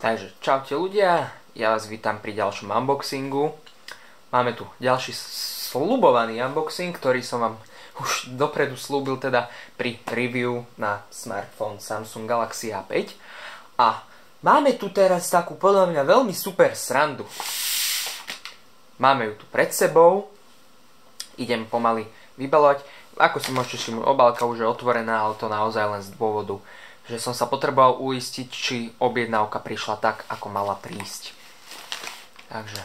Takže čaute ľudia, ja vás vítam pri ďalšom unboxingu. Máme tu ďalší sľubovaný unboxing, ktorý som vám už dopredu slúbil teda pri review na smartphone Samsung Galaxy A5. A máme tu teraz takú podľa mňa veľmi super srandu. Máme ju tu pred sebou, idem pomaly vybalovať. Ako si môžete všimnúť, obálka už je otvorená, ale to naozaj len z dôvodu, že som sa potreboval uistiť, či objednávka prišla tak, ako mala prísť. Takže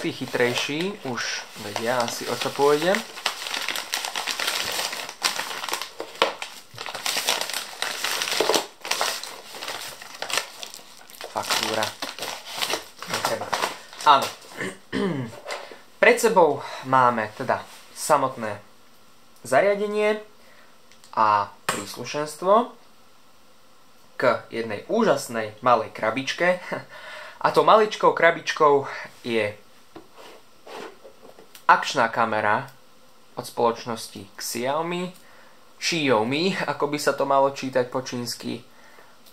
tí chytrejší už vedia asi, o čo pôjde. Faktúra. Netreba. Áno. Pred sebou máme teda samotné zariadenie a príslušenstvo k jednej úžasnej malej krabičke. A tou maličkou krabičkou je akčná kamera od spoločnosti Xiaomi, ako by sa to malo čítať po čínsky,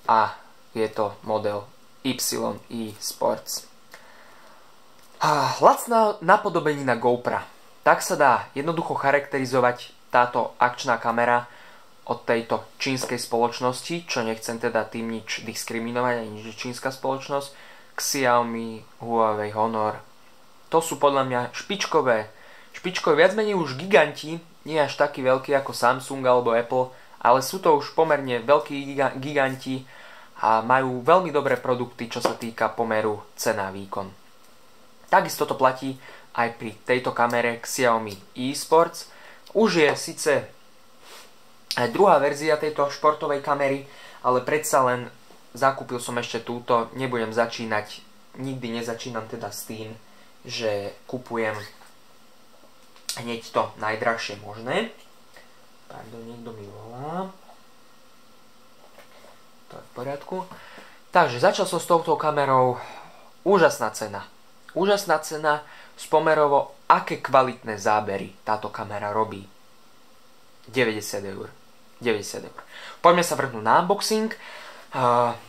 a je to model YE Sports. Lacná napodobenina GoPra. Tak sa dá jednoducho charakterizovať táto akčná kamera od tejto čínskej spoločnosti, čo nechcem teda tým nič diskriminovať, ani že čínska spoločnosť. Xiaomi, Huawei, Honor, to sú podľa mňa špičkové, viac menej už giganti, nie až takí veľkí ako Samsung alebo Apple, ale sú to už pomerne veľkí giganti a majú veľmi dobré produkty, čo sa týka pomeru cena-výkon. Takisto to platí aj pri tejto kamere Xiaomi E Sports. Už je síce aj druhá verzia tejto športovej kamery, ale predsa len zakúpil som ešte túto. Nebudem začínať, nikdy nezačínam teda s tým, že kupujem hneď to najdrahšie možné. Pardon, niekto mi volá. To je v poriadku. Takže začal som s touto kamerou. Úžasná cena. Úžasná cena z pomerovo, aké kvalitné zábery táto kamera robí. 90 eur. 90 eur. Poďme sa vrhnúť na unboxing.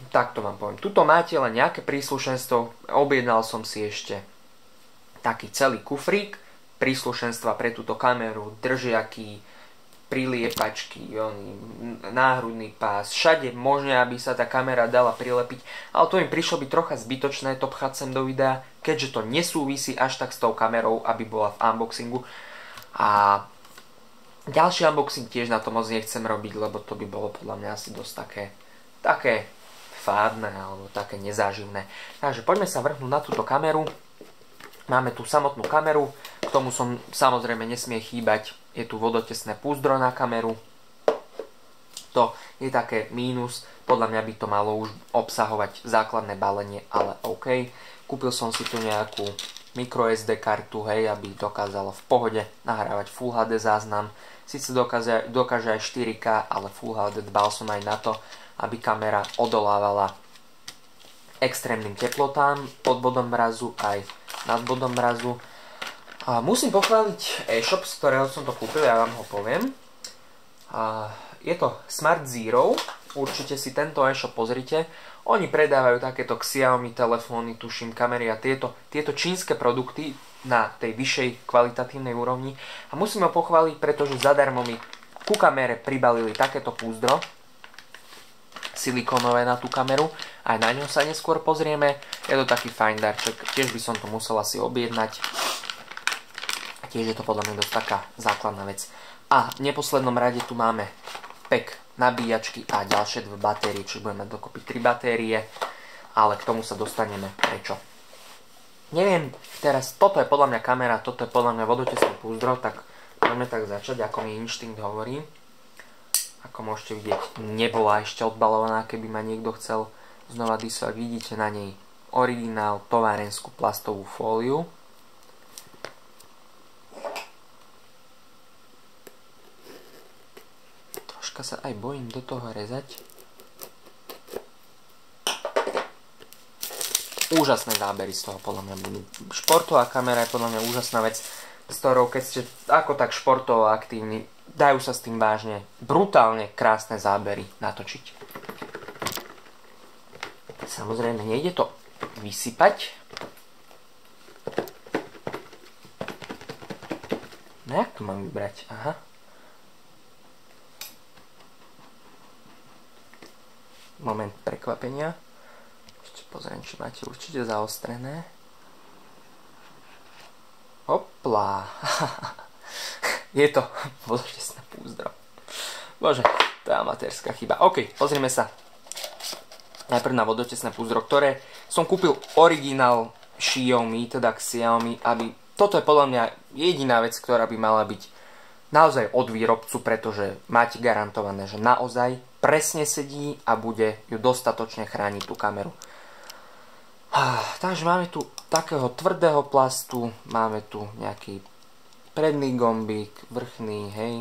Takto vám poviem. Tuto máte len nejaké príslušenstvo. Objednal som si ešte taký celý kufrík. Príslušenstva pre túto kameru, držiaky, priliepačky, náhrudný pás, všade možné, aby sa tá kamera dala prilepiť, ale to mi prišlo byť trocha zbytočné to pchať sem do videa, keďže to nesúvisí až tak s tou kamerou, aby bola v unboxingu. A ďalší unboxing tiež na to moc nechcem robiť, lebo to by bolo podľa mňa asi dosť také fádne alebo také nezáživné. Takže poďme sa vrhnúť na túto kameru. Máme tu samotnú kameru, k tomu som samozrejme nesmie chýbať, je tu vodotesné púzdro na kameru. To je také mínus, podľa mňa by to malo už obsahovať základné balenie, ale OK. Kúpil som si tu nejakú microSD kartu, hej, aby dokázalo v pohode nahrávať Full HD záznam. Sice dokáže aj 4K, ale Full HD dbal som aj na to, aby kamera odolávala extrémnym teplotám pod bodom mrazu aj nad bodom mrazu. Musím pochváliť e-shop, z ktorého som to kúpil, ja vám ho poviem. Je to Smart Zero, určite si tento e-shop pozrite. Oni predávajú takéto Xiaomi telefóny, tuším, kamery a tieto čínske produkty na tej vyššej kvalitatívnej úrovni. A musím ho pochváliť, pretože zadarmo mi ku kamere pribalili takéto púzdro silikónové na tú kameru. Aj na ňom sa neskôr pozrieme. Je to taký fajn darček. Tiež by som to musel asi objednať. A tiež je to podľa mňa dosť taká základná vec. A v neposlednom rade tu máme pack nabíjačky a ďalšie dve batérie, čiže budeme mať dokopy 3 batérie. Ale k tomu sa dostaneme prečo. Neviem, teraz toto je podľa mňa kamera, toto je podľa mňa vodotesné púzdro, tak poďme tak začať, ako mi inštinkt hovorí. Ako môžete vidieť, nebola ešte odbalovaná, keby ma niekto chcel znova disovať. Vidíte na nej originál továrenskú plastovú fóliu. Troška sa aj bojím do toho rezať. Úžasné zábery z toho podľa mňa budú. Športová kamera je podľa mňa úžasná vec, s ktorou keď ste ako tak športovo aktívni, dajú sa s tým vážne brutálne krásne zábery natočiť. Samozrejme, nejde to vysypať. No jak to mám vybrať? Aha. Moment prekvapenia. Ešte pozriem, či máte určite zaostrené. Hopla. Je to vodotesné púzdro. Bože, to je amatérska chyba. OK, pozrieme sa najprv na vodotesné púzdro, ktoré som kúpil originál Xiaomi, teda Xiaomi, aby... Toto je podľa mňa jediná vec, ktorá by mala byť naozaj od výrobcu, pretože máte garantované, že naozaj presne sedí a bude ju dostatočne chrániť tú kameru. Takže máme tu takého tvrdého plastu, máme tu nejaký predný gombík, vrchný, hej,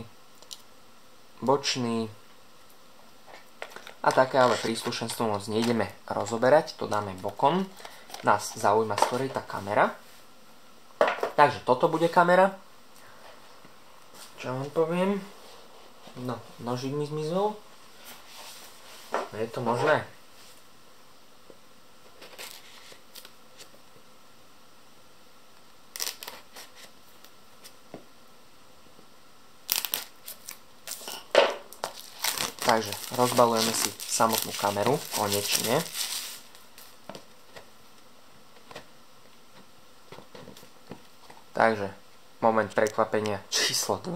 bočný a také ale príslušenstvo moc nejdeme rozoberať, to dáme bokom. Nás zaujíma skorej tá kamera. Takže toto bude kamera. Čo vám poviem? No, nožík mi zmizol. Je to možné? Takže rozbalujeme si samotnú kameru, konečne. Takže, moment prekvapenia číslo 2.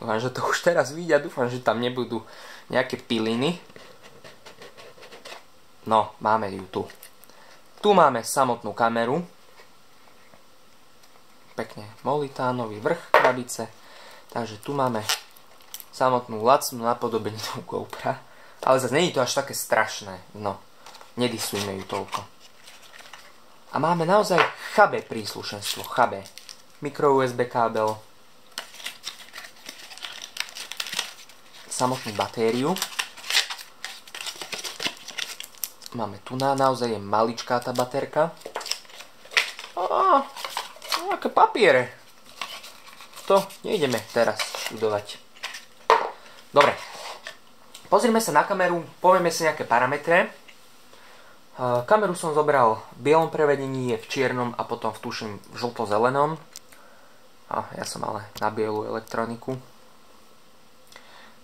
Dúfam, že to už teraz vidia, dúfam, že tam nebudú nejaké piliny. No, máme ju tu. Tu máme samotnú kameru. Pekne molitánový vrch krabice. Takže tu máme samotnú lacnú napodobeninu GoPro. Ale zase nie je to až také strašné. No, nedisujme ju toľko. A máme naozaj chabé príslušenstvo. Chabé. Micro USB kábel. Samotnú batériu. Máme tu naozaj je maličká tá baterka. Nejaké papiere. To nejdeme teraz študovať. Dobre. Pozrime sa na kameru, povieme si nejaké parametre. Kameru som zobral v bielom prevedení, je v čiernom a potom v tuším v žlto-zelenom. Ja som ale na bielu elektroniku.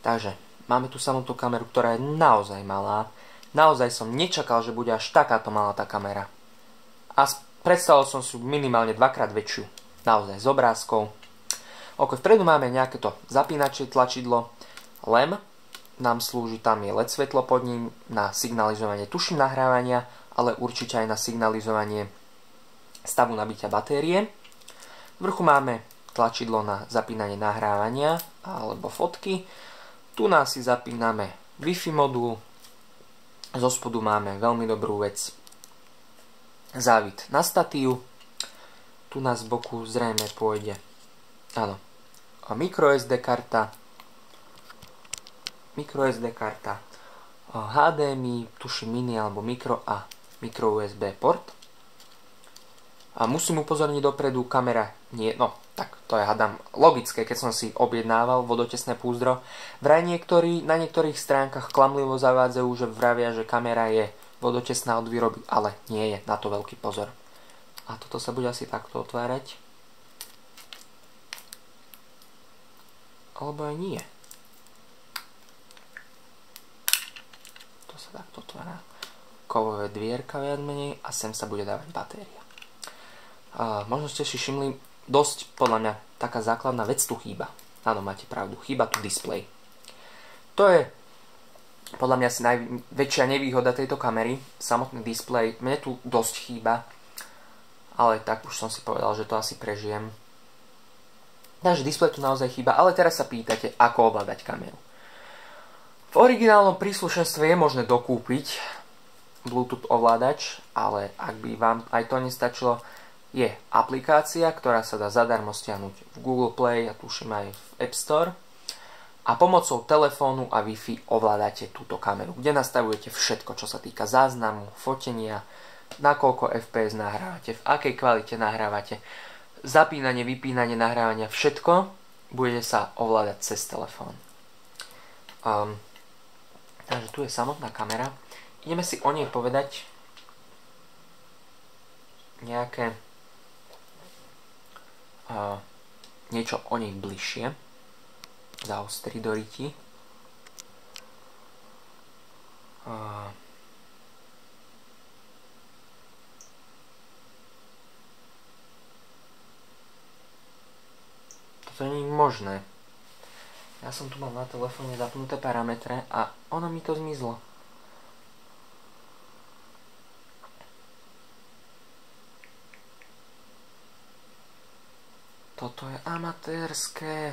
Takže máme tu samotnú kameru, ktorá je naozaj malá. Naozaj som nečakal, že bude až takáto malá tá kamera. A predstavil som si minimálne dvakrát väčšiu. Naozaj s obrázkou. Vpredu máme nejaké to zapínačie tlačidlo. LEM nám slúži, tam je LED svetlo pod ním na signalizovanie tuším nahrávania, ale určite aj na signalizovanie stavu nabitia batérie. V vrchu máme tlačidlo na zapínanie nahrávania alebo fotky. Tu nás si zapíname Wi-Fi modul. Zo spodu máme veľmi dobrú vec. Závit na statív. Tu nás z boku zrejme pôjde microSD karta. HDMI, tuším mini alebo mikro a micro USB port. A musím upozorniť dopredu, kamera nie, no tak to je hádam logické, keď som si objednával vodotesné púzdro. Vraj na niektorých stránkach klamlivo zavádzajú, že vravia, že kamera je vodotesná od výroby, ale nie je, na to veľký pozor. A toto sa bude asi takto otvárať. Alebo aj nie. To sa takto otvára. Kovové dvierka viac menej a sem sa bude dávať batéria. Možno ste si všimli, dosť podľa mňa taká základná vec tu chýba. Áno, máte pravdu, chýba tu displej. To je podľa mňa asi najväčšia nevýhoda tejto kamery. Samotný displej, mne tu dosť chýba, ale tak už som si povedal, že to asi prežijem. Takže displej tu naozaj chýba, ale teraz sa pýtate, ako ovládať kameru. V originálnom príslušenstve je možné dokúpiť Bluetooth ovládač, ale ak by vám aj to nestačilo, je aplikácia, ktorá sa dá zadarmo stiahnuť v Google Play a tuším aj v App Store. A pomocou telefónu a Wi-Fi ovládate túto kameru, kde nastavujete všetko, čo sa týka záznamu, fotenia, na koľko FPS nahrávate, v akej kvalite nahrávate, zapínanie, vypínanie nahrávania, všetko. Bude sa ovládať cez telefón. Takže tu je samotná kamera. Ideme si o nej povedať nejaké niečo o nej bližšie. Zaostriť do ryti. Toto nie je možné. Ja som tu mal na telefóne zapnuté parametre a ono mi to zmizlo. Toto je amatérske.